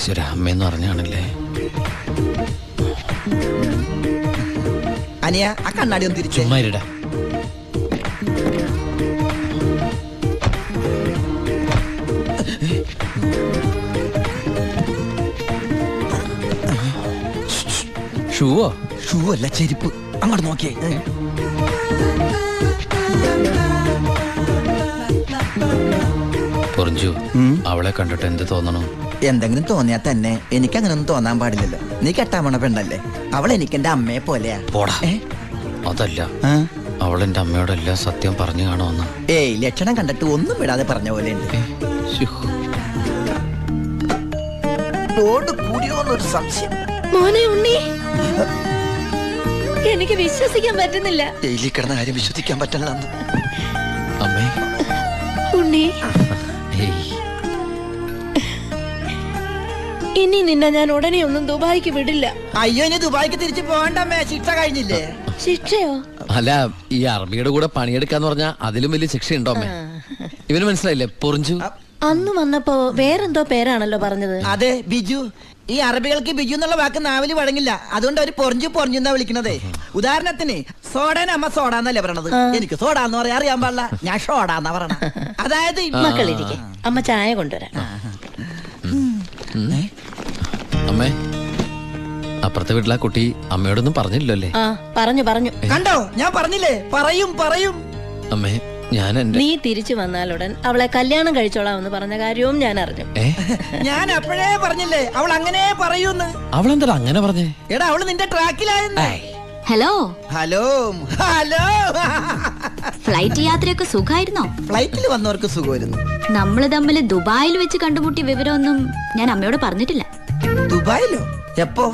ഈശ്വര, അമ്മയെന്ന് പറഞ്ഞാണല്ലേ. അനിയ ആ കണ്ണാടി ഒന്ന് തിരിച്ചു. ചുമ്മാരിടാ. ഷൂവോ? ഷൂ അല്ല, ചെരുപ്പ്. അങ്ങോട്ട് നോക്കിയേ. പൊറിഞ്ചു, അവളെ കണ്ടിട്ട് എന്ത് തോന്നണു? എന്തെങ്കിലും തോന്നിയാ തന്നെ എനിക്ക് അങ്ങനൊന്നും തോന്നാൻ പാടില്ലല്ലോ. നീ കെട്ടാമണ പെണ്ണല്ലേ. അവൾ എനിക്ക് എന്റെ അമ്മയെ പോലെയാ. പോടാ. അതല്ല, അവളെന്റെ അമ്മയോടെല്ലാം സത്യം പറഞ്ഞു കാണുമെന്ന്. ഏയ്, ലക്ഷണം കണ്ടിട്ട് ഒന്നും വിടാതെ പറഞ്ഞ പോലെ ഉണ്ട്. കൂടിയോന്നൊരു സംശയം. മോനെ ഉണ്ണി, എനിക്ക് വിശ്വസിക്കാൻ പറ്റുന്നില്ല. ജയിലിൽ കിടന്ന കാര്യം വിശ്വസിക്കാൻ പറ്റില്ല. അമ്മേ. ഉണ്ണി, ഇനി നിന്നെ ഞാൻ ഉടനെ ഒന്നും ദുബായിക്ക് വിടില്ല. അയ്യോ, ഇനി ദുബായിക്ക് തിരിച്ചു പോകണ്ടമ്മേ. ശിക്ഷ കഴിഞ്ഞില്ലേ? ശിക്ഷയോ? അല്ല, ഈ അറബിയുടെ കൂടെ പണിയെടുക്കാന്ന് പറഞ്ഞാ അതിലും വലിയ ശിക്ഷ ഉണ്ടോ അമ്മേ? ഇവന് മനസ്സിലായില്ലേ പൊറിഞ്ചു? അന്ന് വന്നപ്പോ വേറെന്തോ പേരാണല്ലോ പറഞ്ഞത്. അതെ, ബിജു. ഈ അറബികൾക്ക് ബിജു എന്നുള്ള വാക്ക് നാവില് വഴങ്ങില്ല. അതുകൊണ്ട് അവര് പൊറിഞ്ചു പൊറിഞ്ഞെന്നാ വിളിക്കണതേ. ഉദാഹരണത്തിന് സോഡേനെ അമ്മ സോഡാന്നല്ലേ പറയണത്. എനിക്ക് സോഡാന്ന് പറയാൻ അറിയാൻ പാടില്ല. ഞാൻ ഷോഡാന്നാ പറയണ. അതായത് മക്കളിരിക്കെ, അമ്മ ചായ കൊണ്ടുവരാം. അമ്മേ, അപ്പുറത്തെ വീട്ടിലെ കുട്ടി അമ്മയോടൊന്നും പറഞ്ഞില്ലല്ലേ? പറഞ്ഞു. കണ്ടോ, ഞാൻ പറഞ്ഞില്ലേ, പറയും. അമ്മേ, ഞാൻ നീ തിരിച്ചു വന്നാലുടൻ അവളെ കല്യാണം കഴിച്ചോളാമെന്ന് പറഞ്ഞ കാര്യവും ഞാൻ അറിഞ്ഞു. ഞാൻ അപ്പോഴേ പറഞ്ഞില്ലേ അവൾ അങ്ങനെ പറയൂന്ന്. അവളെന്താ അങ്ങനെ പറഞ്ഞേ? എടാ, അവള് നിന്റെ ട്രാക്കിലായെന്ന്. Hello hello hello. ഫ്ലൈറ്റ് യാത്രയൊക്കെ സുഖമായിരുന്നോ? ഫ്ലൈറ്റിൽ വന്നവർക്ക് സുഖമായിരുന്നു. നമ്മള് തമ്മിൽ ദുബായിൽ വെച്ച് കണ്ടുമുട്ടിയ വിവരമൊന്നും ഞാൻ അമ്മയോട് പറഞ്ഞിട്ടില്ല. ദുബായിലോ? എപ്പോ?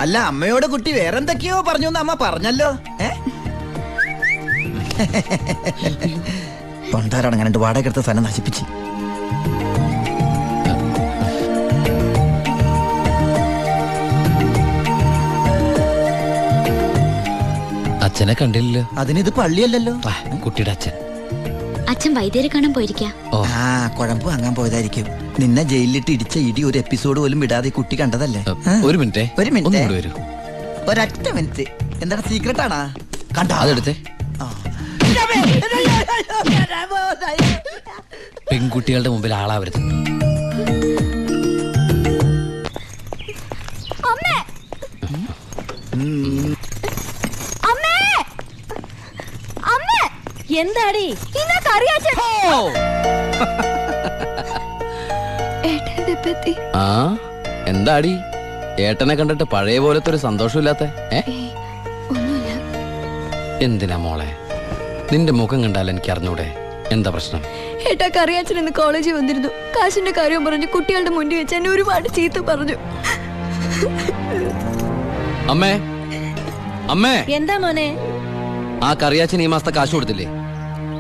അല്ല, അമ്മയോട് കുട്ടി വേറെന്തൊക്കെയോ പറഞ്ഞു അമ്മ പറഞ്ഞല്ലോ. തൊണ്ടാരടങ്ങാണ്ട് വാടക എടുത്ത സ്ഥലം നശിപ്പിച്ച്. അച്ഛനെ കണ്ടില്ലല്ലോ. അതിനിത് പള്ളിയല്ലല്ലോ. കുട്ടിയുടെ അച്ഛൻ. അച്ഛൻ വൈദ്യരെ കാണാൻ പോയിരിക്കാ. കുഴമ്പ് വാങ്ങാൻ പോയതായിരിക്കും. നിന്നെ ജയിലിലിട്ട് ഇടിച്ച ഇടി ഒരു എപ്പിസോഡ് പോലും വിടാതെ കുട്ടി കണ്ടതല്ലേ. ഒരു മിനിറ്റ്. ഒരൊറ്റ മിനിറ്റ്. എന്താണ് സീക്രട്ട് ആണാ? കണ്ടോ? അതെടുത്തേ. പെൺകുട്ടികളുടെ മുമ്പിൽ ആളാവരുത്. എന്താടി? എന്താടി ഏട്ടനെ കണ്ടിട്ട് പഴയ പോലത്തെ ഒരു സന്തോഷമില്ലാത്ത? എന്തിനാ മോളെ? നിന്റെ മുഖം കണ്ടാൽ എനിക്ക് അറിഞ്ഞൂടെ എന്താ പ്രശ്നം? ഏട്ടാ, കറിയാച്ചൻ ഇന്ന് കോളേജിൽ വന്നിരുന്നു. കാശിന്റെ കാര്യം പറഞ്ഞു കുട്ടികളുടെ മുന്നിൽ വെച്ച് എന്നെ ഒരുപാട് ചീത്ത പറഞ്ഞു. അമ്മേ, അമ്മേ. എന്താ മോനെ? ആ കറിയാച്ചൻ ഈ മാസത്തെ കാശ് കൊടുത്തില്ലേ?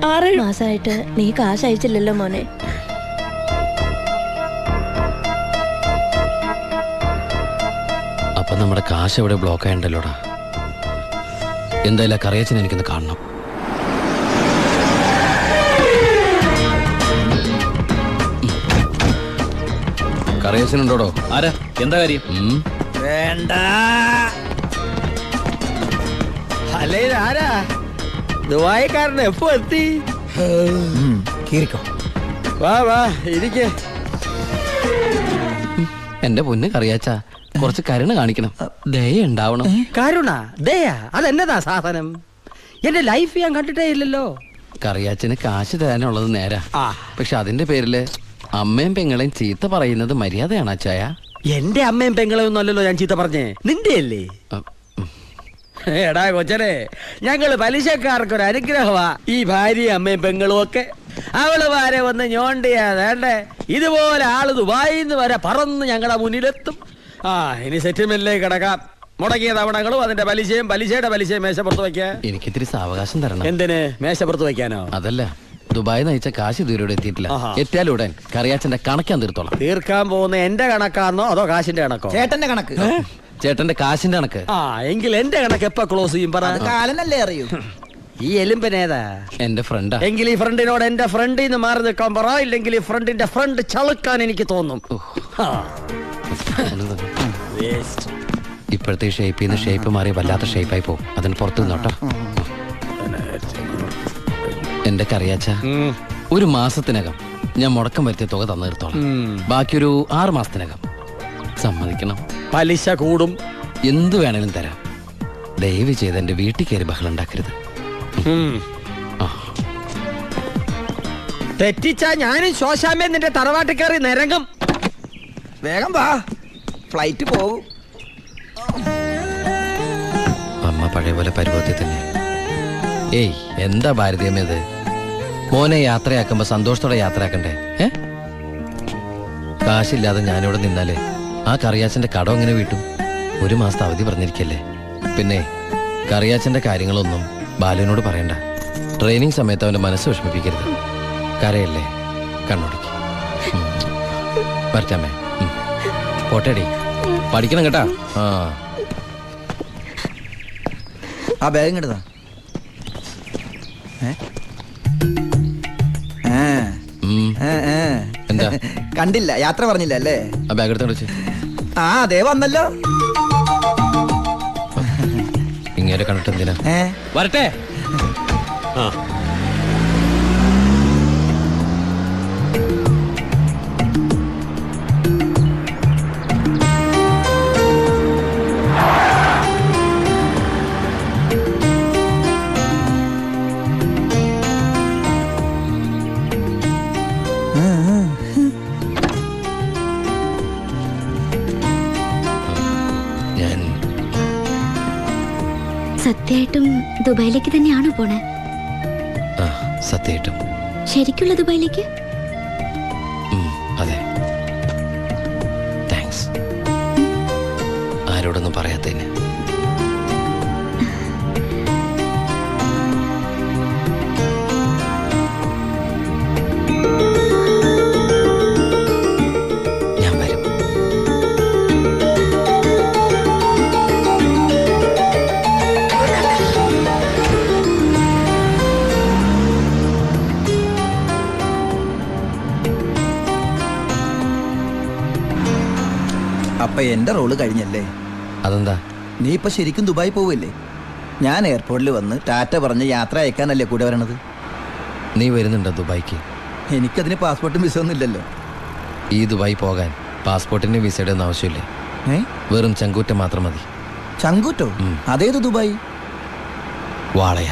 6 മാസമായിട്ട് നീ കാശ് അയച്ചില്ലല്ലോ മോനെ. അപ്പൊ നമ്മുടെ കാശ് എവിടെ ബ്ലോക്ക് ആയണ്ടല്ലോടാ. എന്തായാലും കറിയാച്ചൻ എനിക്കൊന്ന് കാണണം. കറിയാച്ചനുണ്ടോടോ? ആരാ? എന്താ കാര്യം? വേണ്ട. അല്ലേ, ആരാ? ദുബായിക്കാരൻ എപ്പോ എത്തി? വാ ഇരിക്കേ. എന്റെ പൊന്ന് കറിയാച്ച, കുറച്ച് കരുണ കാണിക്കണം, ദയ ഉണ്ടാവണം. കരുണ, ദയ, അതെന്നതാ സാധനം? എന്റെ ലൈഫ് ഞാൻ കണ്ടിട്ടേ ഇല്ലല്ലോ. കറിയാച്ചന് കാശ് തരാനുള്ളത് നേരാ. പക്ഷെ അതിന്റെ പേരില് അമ്മയും പെങ്ങളെയും ചീത്ത പറയുന്നത് മര്യാദയാണ് അച്ചായ? എന്റെ അമ്മയും പെങ്ങളെയും ഒന്നും അല്ലല്ലോ ഞാൻ ചീത്ത പറഞ്ഞേ, നിന്റെ അല്ലേ? എടാ കൊച്ചനെ, ഞങ്ങള് പലിശക്കാർക്കൊരു അനുഗ്രഹമാ ഈ ഭാര്യയും അമ്മയും പെങ്ങളും ഒക്കെ. അവള് വരെ വന്ന് ഞോണ്ടിയാ വേണ്ടേ, ഇതുപോലെ ആള് ദുബായിന്ന് വരെ പറന്ന് ഞങ്ങളുടെ മുന്നിലെത്തും. ഇനി സെറ്റിൽമെന്റിലേക്ക് കിടക്കാം. മുടക്കിയ തവണകളും അതിന്റെ പലിശയും പലിശയുടെ പലിശയും മേശപ്പുറത്ത് വയ്ക്കാൻ എനിക്കിത്തിരി സാവകാശം തരണം. എന്തിന്? മേശപ്പുറത്ത് വയ്ക്കാനോ? അതല്ല, ദുബായ് നയിച്ച കാശ് ഇതുവരെ എത്തിയിട്ടില്ല. എത്തിയാലുടൻ കറിയാച്ചന്റെ കണക്കാൻ തീർത്തോളാം. തീർക്കാൻ പോകുന്ന എന്റെ കണക്കാന്നോ അതോ കാശിന്റെ കണക്കോ? ചേട്ടന്റെ കണക്ക്. ചേട്ടന്റെ കാശിന്റെ കണക്ക്. എങ്കിൽ എന്റെ കണക്ക് എപ്പോ ക്ലോസ് ചെയ്യും? പറ. കാലനല്ലേ അറിയൂ. ഈ എലുമ്പനേതാ? എന്റെ ഫ്രണ്ടാ. എങ്കിൽ ഈ ഫ്രണ്ടിനോട് എന്റെ ഫ്രണ്ടിൽ നിന്ന് മാറി നിൽക്കാൻ പറ, ഇല്ലെങ്കിൽ ഈ ഫ്രണ്ടിന്റെ ഫ്രണ്ട് ചളുക്കാൻ എനിക്ക് തോന്നും. ആ. Waste. ഇപ്പോഴത്തെ ഷേപ്പിൽ നിന്ന് ഷേപ്പ് മാറി വല്ലാത്ത ഷേപ്പായി പോകും. അതിന് പുറത്തു നിന്നോട്ടോ. എന്റെ കറിയാച്ച, ഒരു മാസത്തിനകം ഞാൻ മുടക്കം വരുത്തിയ തുക തന്നു തീർത്തോളാം. ബാക്കിയൊരു 6 മാസത്തിനകം സമ്മതിക്കണം. പലിശ കൂടും. എന്തു വേണേലും തരാം. ദയവ് ചെയ്ത് എന്റെ വീട്ടിൽ കയറി ബഹളം ഉണ്ടാക്കരുത്. തെറ്റിച്ചാ ഞാനും ശോശാമ്മ നിന്റെ തറവാട്ടിൽ കയറി നിരങ്ങും. വേഗം വാ, ഫ്ലൈറ്റ് പോകും. അമ്മ പഴയ പോലെ പരുവത്തിൽ തന്നെ. ഏയ്, എന്താ ഭാരതീയമേത്? മോനെ യാത്രയാക്കുമ്പോ സന്തോഷത്തോടെ യാത്രയാക്കണ്ടേ? കാശില്ലാതെ ഞാനിവിടെ നിന്നാലേ ആ കറിയാച്ചന്റെ കടം എങ്ങനെ വീട്ടും? 1 മാസത്തെ അവധി പറഞ്ഞിരിക്കല്ലേ. പിന്നെ കറിയാച്ചന്റെ കാര്യങ്ങളൊന്നും ബാലുവിനോട് പറയണ്ട. ട്രെയിനിങ് സമയത്ത് അവന്റെ മനസ്സ് വിഷമിപ്പിക്കരുത്. കരയല്ലേ, കണ്ണോടിക്ക്. വരട്ടാമേ. പോട്ടേടി, പഠിക്കണം കേട്ടാ. ആ ബാഗ് ഇങ്ങോട്ടാ. എന്താ കണ്ടില്ല, യാത്ര പറഞ്ഞില്ല അല്ലേ? ആ ബാഗ് എടുത്തോണ്ട് വെച്ച്. ആ അതേ വന്നല്ലോ. ഇങ്ങനെ കണ്ടിട്ട് എന്തിനാ? വരട്ടെ. ഞാൻ സത്യമായിട്ടും ദുബായിലേക്ക് തന്നെയാണോ പോണേ? സത്യമായിട്ടും. ശരിക്കുള്ള ദുബായിലേക്ക്? അതെ. താങ്ക്സ്. ആരോടൊന്നും പറയാത്തതിന്. ഞാൻ വരും. അപ്പൊ എന്റെ റോള് കഴിഞ്ഞല്ലേ? അതെന്താ? നീ ഇപ്പൊ ശരിക്കും ദുബായി പോവില്ലേ? ഞാൻ എയർപോർട്ടിൽ വന്ന് ടാറ്റ പറഞ്ഞ് യാത്ര അയക്കാനല്ലേ കൂടെ വരണത്? നീ വരുന്നുണ്ടോ ദുബായിക്ക്? എനിക്കതിന് പാസ്പോർട്ടും വിസ ഒന്നും ഇല്ലല്ലോ. ഈ ദുബായി പോകാൻ പാസ്പോർട്ടിന്റെ വിസയുടെ ഒന്നും ആവശ്യമില്ലേ. വെറും ചങ്കൂറ്റം മാത്രം മതി. ചങ്കൂറ്റോ? അതേത് ദുബായി? വാളയ.